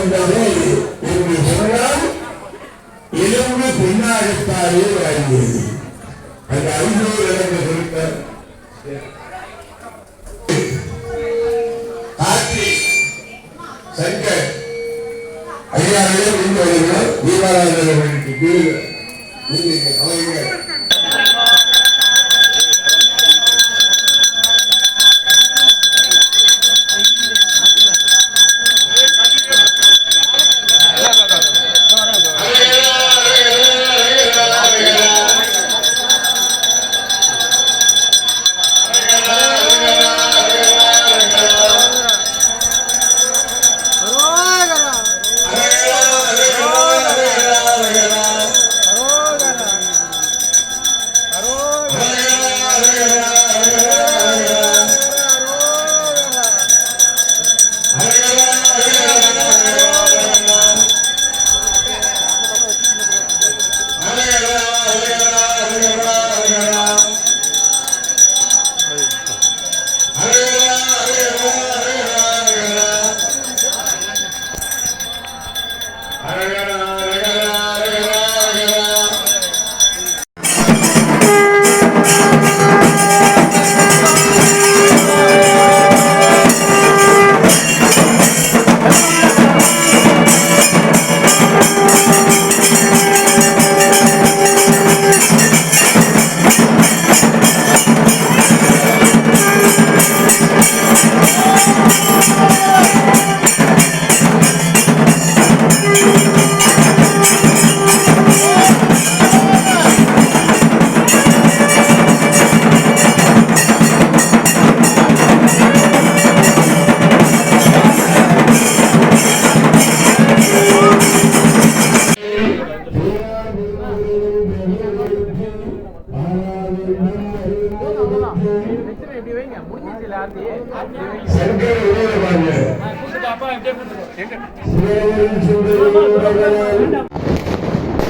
என்பதை என்று சொன்னால் எலும்பு பின்னாகத்தாலே வாழ்கிறது. அந்த அறிஞர் எனக்கு கொடுத்தார். சங்கர் ஐயாவே தீபாராதனைக்கு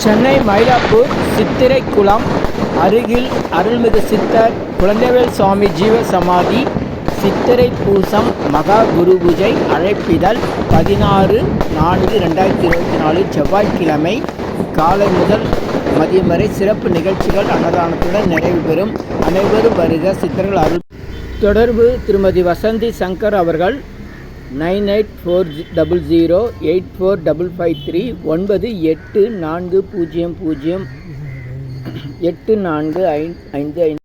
சென்னை மயிலாப்பூர் சித்திரைக்குளம் அருகில் அருள்மிகு சித்தர் குழந்தைவேல் சுவாமி ஜீவ சமாதி சித்திரை பூசம் மகா குரு பூஜை அழைப்பிதழ் 16/4/2024 செவ்வாய்க்கிழமை காலை முதல் மதியம் வரை சிறப்பு நிகழ்ச்சிகள் அன்னதானத்துடன் நிறைவு பெறும். அனைவரும் வருக. சித்தர்கள் அருள். தொடர்பு திருமதி வசந்தி சங்கர் அவர்கள் 9840084553 9840084555.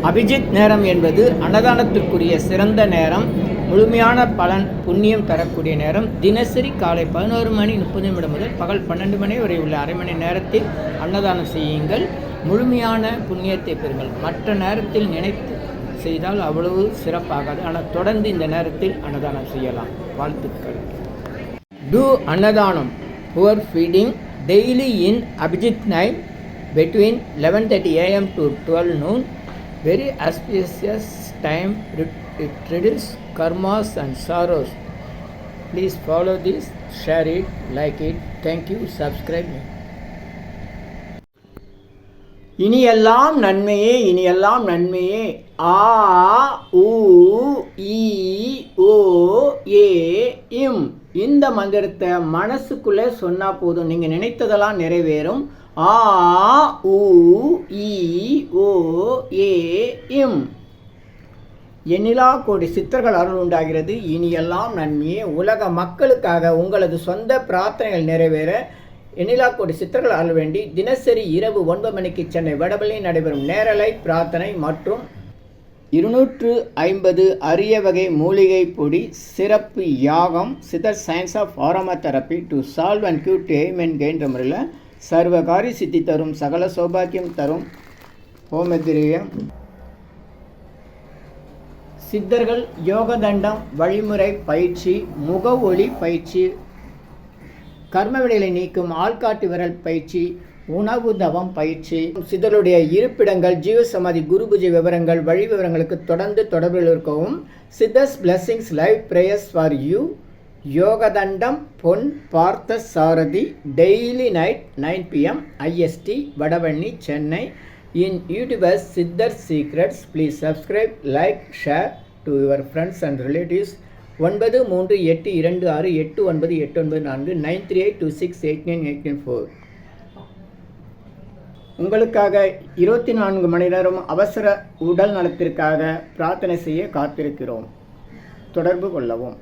அபிஜித் நேரம் என்பது அன்னதானத்திற்குரிய சிறந்த நேரம், முழுமையான பலன் புண்ணியம் தரக்கூடிய நேரம். தினசரி காலை 11:30 முதல் பகல் 12 மணி வரை உள்ள அரை மணி நேரத்தில் அன்னதானம் செய்யுங்கள். முழுமையான புண்ணியத்தை பெறுங்கள். மற்ற நேரத்தில் நினைத்து செய்தால் அவ்வளவு சிறப்பாகாது. ஆனால் தொடர்ந்து இந்த நேரத்தில் அன்னதானம் செய்யலாம். வாழ்த்துக்கள். Do அன்னதானம் poor feeding daily in Abhijit night between 11:30 AM to 12 noon. Very auspicious time. It reduces karmas and sorrows. Please follow this, share it, like it. Thank you. Subscribe me. இனியெல்லாம் நன்மையே, இனியெல்லாம் நன்மையே. ஆ உ ஈ ஓ ஏ இம். இந்த மந்திரத்தை மனசுக்குள்ளே சொன்னால் போதும், நீங்கள் நினைத்ததெல்லாம் நிறைவேறும். ஆ உ ஈ ஓ ஏ இம். எண்ணிலா கோடி சித்தர்கள் அருள் உண்டாகிறது. இனியெல்லாம் நன்மையே. உலக மக்களுக்காக உங்களது சொந்த பிரார்த்தனைகள் நிறைவேற எண்ணிலா கோடி சித்தர்கள் அருள் வேண்டி தினசரி இரவு 9 மணிக்கு சென்னை வடபள்ளியில் நடைபெறும் நேரலை பிரார்த்தனை மற்றும் 250 அரிய வகை மூலிகை பொடி சிறப்பு யாகம் சித்தர் science of aroma therapy to solve and cue to aim and gain முறையில் சர்வகாரி சித்தி தரும், சகல சௌபாக்கியம் தரும் ஹோமதிரியம் சித்தர்கள் யோகதண்டம் வழிமுறை பயிற்சி, முக ஒளி பயிற்சி, கர்மவினைகளை நீக்கும் ஆள்காட்டு விரல் பயிற்சி, உணவு தவம் பயிற்சி, சித்தருடைய இருப்பிடங்கள், ஜீவசமாதி, குரு பூஜை விவரங்கள், வழி விவரங்களுக்கு தொடர்ந்து தொடர்பில் இருக்கவும். Siddhars blessings live prayers for you. Yogathandam Pon Partha Sarathi daily night 9 PM IST Vadapalani Chennai. In YouTubers Siddhar Secrets. Please subscribe, like, share to your friends and relatives. 9382688984 9382689894. உங்களுக்காக 24 மணி நேரம் அவசர உடல் நலத்திற்காக பிரார்த்தனை செய்ய காத்திருக்கிறோம். தொடர்பு கொள்ளவும்.